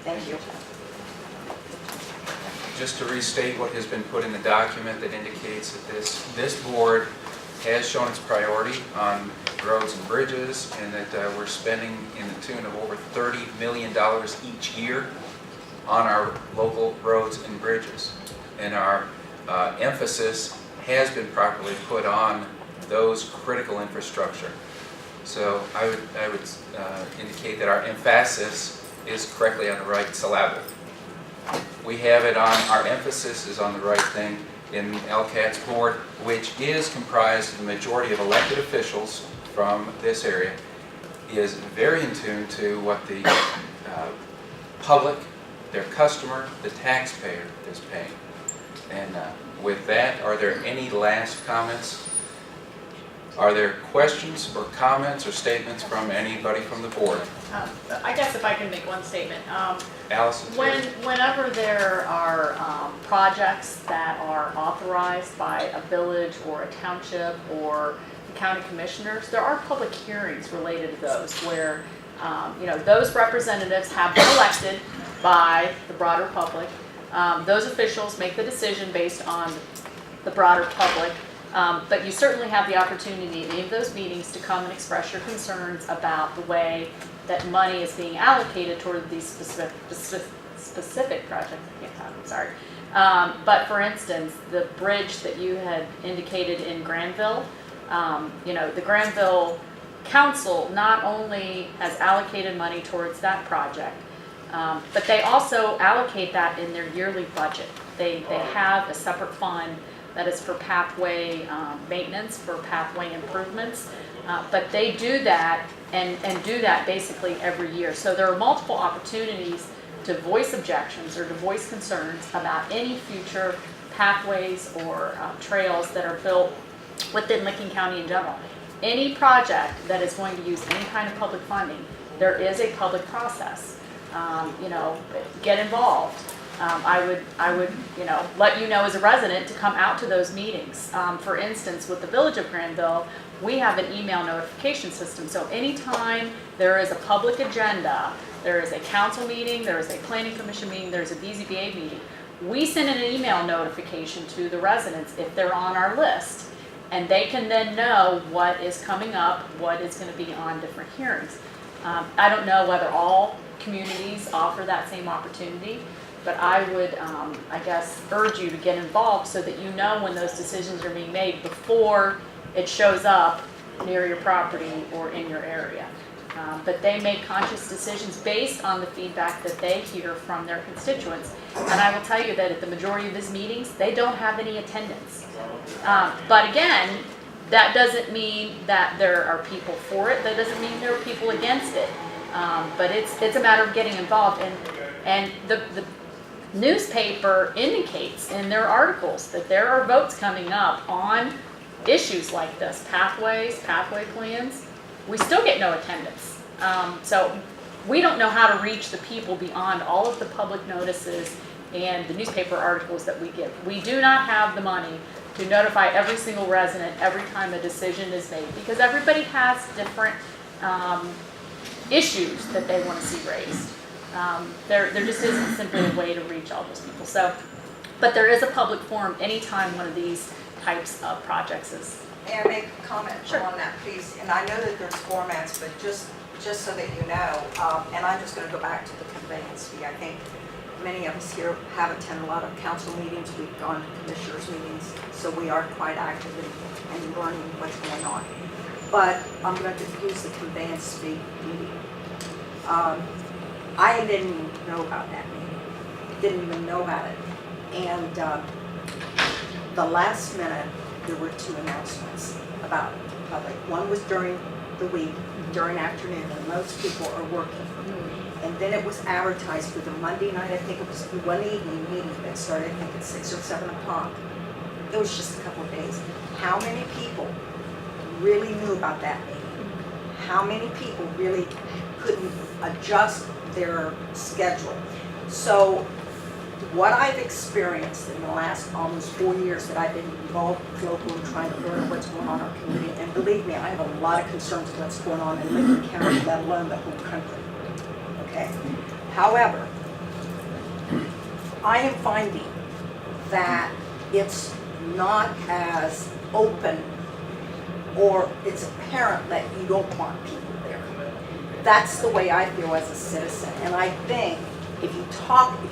Thank you. Just to restate what has been put in the document that indicates that this board has shown its priority on roads and bridges, and that we're spending in the tune of over $30 million each year on our local roads and bridges. And our emphasis has been properly put on those critical infrastructure. So I would indicate that our emphasis is correctly on the right syllable. We have it on, our emphasis is on the right thing in LCATS board, which is comprised of the majority of elected officials from this area, is very in tune to what the public, their customer, the taxpayer is paying. And with that, are there any last comments? Are there questions or comments or statements from anybody from the board? I guess if I can make one statement. Allison? Whenever there are projects that are authorized by a village or a township or the county commissioners, there are public hearings related to those where those representatives have been elected by the broader public. Those officials make the decision based on the broader public. But you certainly have the opportunity in any of those meetings to come and express your concerns about the way that money is being allocated toward these specific projects. I can't talk, I'm sorry. But for instance, the bridge that you had indicated in Granville, the Granville Council not only has allocated money towards that project, but they also allocate that in their yearly budget. They have a separate fund that is for pathway maintenance, for pathway improvements. But they do that and do that basically every year. So there are multiple opportunities to voice objections or to voice concerns about any future pathways or trails that are built within Licking County in general. Any project that is going to use any kind of public funding, there is a public process. You know, get involved. I would, you know, let you know as a resident to come out to those meetings. For instance, with the Village of Granville, we have an email notification system. So anytime there is a public agenda, there is a council meeting, there is a planning commission meeting, there's a BZBA meeting, we send an email notification to the residents if they're on our list. And they can then know what is coming up, what is going to be on different hearings. I don't know whether all communities offer that same opportunity, but I would, I guess, urge you to get involved so that you know when those decisions are being made before it shows up near your property or in your area. But they make conscious decisions based on the feedback that they hear from their constituents. And I will tell you that at the majority of these meetings, they don't have any attendance. But again, that doesn't mean that there are people for it. That doesn't mean there are people against it. But it's a matter of getting involved. And the newspaper indicates in their articles that there are votes coming up on issues like this, pathways, pathway plans. We still get no attendance. So we don't know how to reach the people beyond all of the public notices and the newspaper articles that we give. We do not have the money to notify every single resident every time a decision is made, because everybody has different issues that they want to see raised. There just isn't simply a way to reach all those people. So, but there is a public forum anytime one of these types of projects is. May I make a comment Sure. on that, please? And I know that there's formats, but just so that you know, and I'm just going to go back to the conveyance fee. I think many of us here have attended a lot of council meetings. We've gone to commissioners' meetings, so we are quite active in learning what's going on. But I'm going to use the conveyance fee meeting. I didn't even know about that meeting. Didn't even know about it. And the last minute, there were two announcements about public. One was during the week, during afternoon, and most people are working. And then it was advertised for the Monday night. I think it was one evening meeting that started, I think at 6 or 7 o'clock. It was just a couple of days. How many people really knew about that meeting? How many people really couldn't adjust their schedule? So what I've experienced in the last almost 4 years that I've been involved locally trying to learn what's going on in our community, and believe me, I have a lot of concerns with what's going on in Lincoln County, let alone the whole country. Okay. However, I am finding that it's not as open, or it's apparent that you don't want people there. That's the way I feel as a citizen, and I think if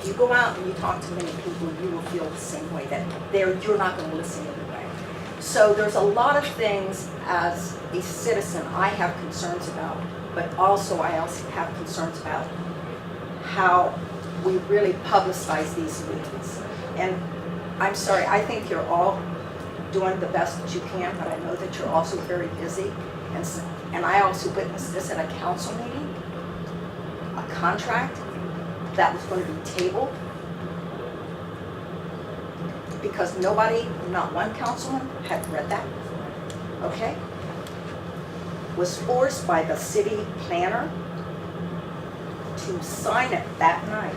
you go out and you talk to many people, you will feel the same way, that you're not going to listen anyway. So there's a lot of things as a citizen I have concerns about, but also I also have concerns about how we really publicize these meetings. And I'm sorry, I think you're all doing the best that you can, but I know that you're also very busy. And I also witnessed this at a council meeting, a contract that was going to be tabled because nobody, not one councilman, had read that, okay? Was forced by the city planner to sign it that night.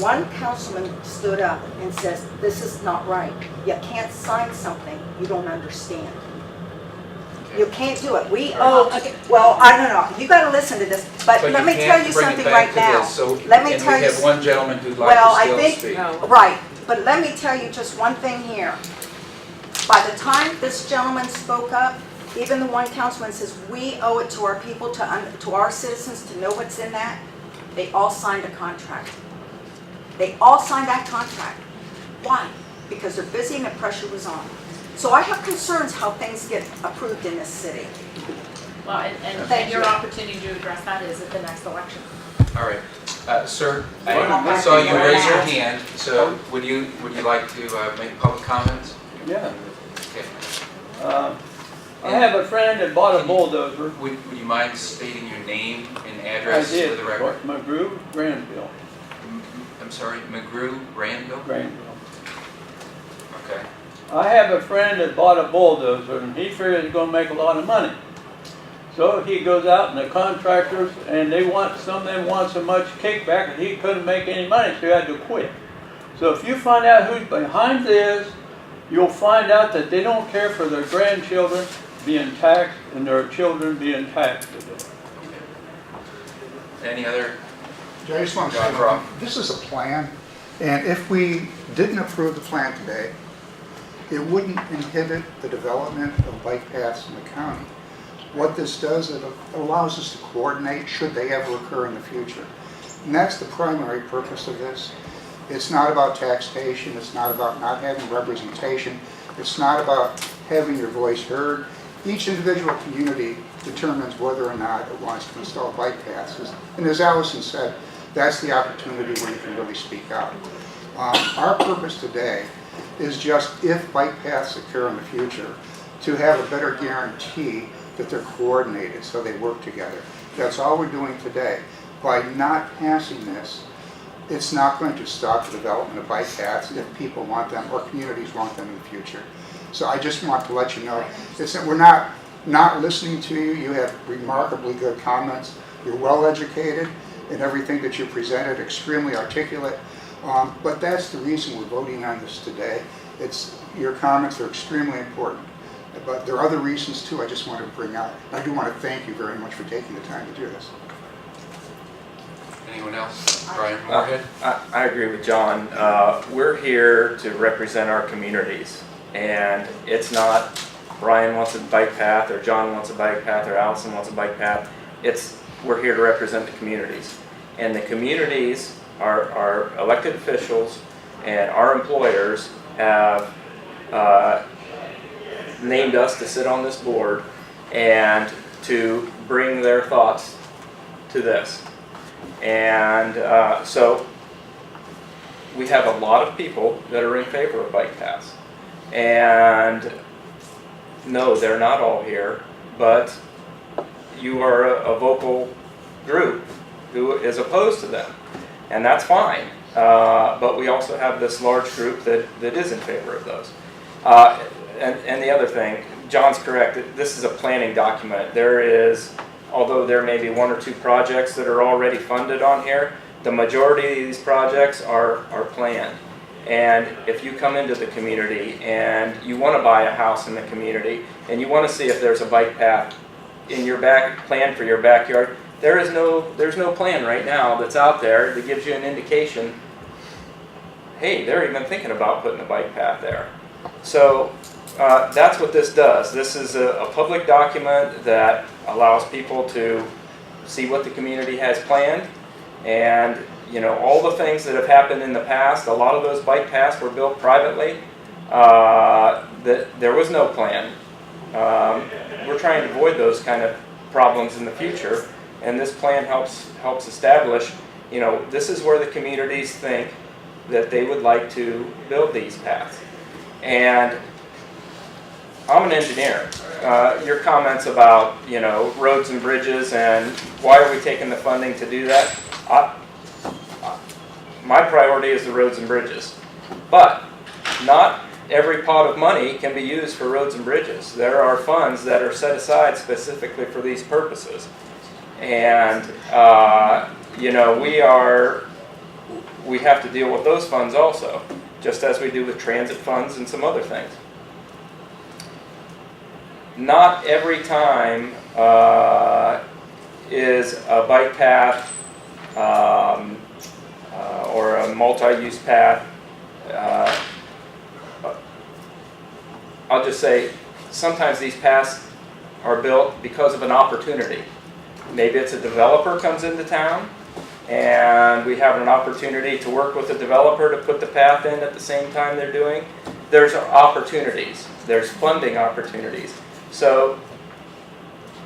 One councilman stood up and says, "This is not right. You can't sign something you don't understand. You can't do it. We owe," well, I don't know, you gotta listen to this, but let me tell you something right now. Let me tell you. And we have one gentleman who'd Well, like I to still think, speak. right, but let me tell you just one thing here. By the time this gentleman spoke up, even the one councilman says, we owe it to our people, to our citizens to know what's in that. They all signed a contract. They all signed that contract. Why? Because they're busy and the pressure was on. So I have concerns how things get approved in this city. Well, and your opportunity to address that is at the next election. All right. Sir, I saw you raise your hand, so would you like to make public comments? Yeah. Okay. I have a friend that bought a bulldozer. Would you mind stating your name and and I address did, for the record? McGrew, Granville, I'm sorry, McGrew, Randville? Granville. Okay. I have a friend that bought a bulldozer and he figured he's gonna make a lot of money. So he goes out and the contractors, and some of them want so much kickback that he couldn't make any money, so he had to quit. So if you find out who's behind this, you'll find out that they don't care for their grandchildren being taxed and their children being taxed today. Any other? I just want to say, this is a plan, and if we didn't approve the plan today, it wouldn't inhibit the development of bike paths in the county. What this does, it allows us to coordinate should they ever occur in the future. And that's the primary purpose of this. It's not about taxation, it's not about not having representation, it's not about having your voice heard. Each individual community determines whether or not it wants to install bike paths. And as Allison said, that's the opportunity where you can really speak out. Our purpose today is just, if bike paths occur in the future, to have a better guarantee that they're coordinated so they work together. That's all we're doing today. By not passing this, it's not going to stop the development of bike paths if people want them or communities want them in the future. So I just want to let you know, we're not listening to you. You have remarkably good comments. You're well educated in everything that you presented, extremely articulate. But that's the reason we're voting on this today. Your comments are extremely important. But there are other reasons too I just wanted to bring out. I do want to thank you very much for taking the time to do this. Anyone else? Brian Moorhead? I agree with John. We're here to represent our communities. And it's not Brian wants a bike path, or John wants a bike path, or Allison wants a bike path. We're here to represent the communities. And the communities, our elected officials and our employers have named us to sit on this board and to bring their thoughts to this. And so we have a lot of people that are in favor of bike paths. And no, they're not all here, but you are a vocal group who is opposed to them. And that's fine. But we also have this large group that is in favor of those. And the other thing, John's correct, this is a planning document. Although there may be one or two projects that are already funded on here, the majority of these projects are planned. And if you come into the community and you want to buy a house in the community and you want to see if there's a bike path in your plan for your backyard, there's no plan right now that's out there that gives you an indication, hey, they're even thinking about putting a bike path there. So that's what this does. This is a public document that allows people to see what the community has planned. And all the things that have happened in the past, a lot of those bike paths were built privately. There was no plan. We're trying to avoid those kind of problems in the future. And this plan helps establish, this is where the communities think that they would like to build these paths. And I'm an engineer. Your comments about, roads and bridges and why are we taking the funding to do that? My priority is the roads and bridges. But not every pot of money can be used for roads and bridges. There are funds that are set aside specifically for these purposes. And, we have to deal with those funds also, just as we do with transit funds and some other things. Not every time is a bike path or a multi-use path. I'll just say, sometimes these paths are built because of an opportunity. Maybe it's a developer comes into town and we have an opportunity to work with a developer to put the path in at the same time they're doing. There's opportunities. There's funding opportunities. So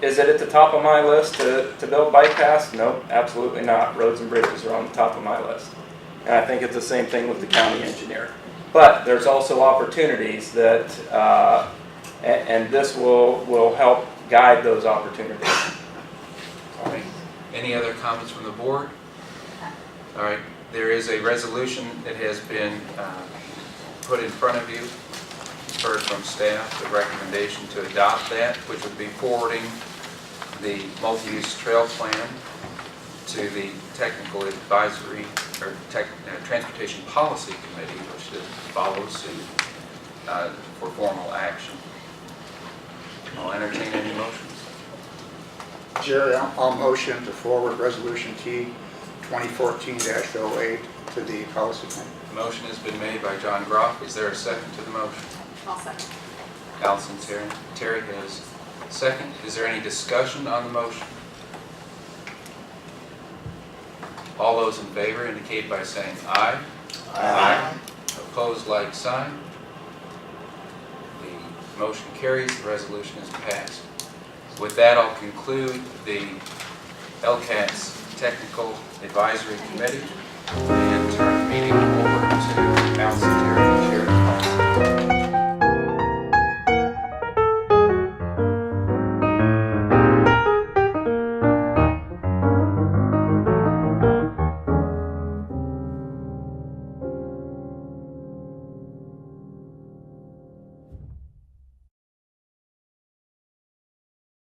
is it at the top of my list to build bike paths? No, absolutely not. Roads and bridges are on the top of my list. And I think it's the same thing with the county engineer. But there's also opportunities that, and this will help guide those opportunities. All right. Any other comments from the board? All right, there is a resolution that has been put in front of you. You've heard from staff the recommendation to adopt that, which would be forwarding the multi-use trail plan to the Technical Advisory or Transportation Policy Committee, which should follow suit for formal action. I'll entertain any motions. Jerry, I'll motion to forward Resolution T 2014-08 to the Policy Committee. Motion has been made by John Groff. Is there a second to the motion? I'll second. Allison Terry. Terry has second. Is there any discussion on the motion? All those in favor indicate by saying aye. Aye. Opposed, like sign. The motion carries. The resolution is passed. With that, I'll conclude the LCATS Technical Advisory Committee.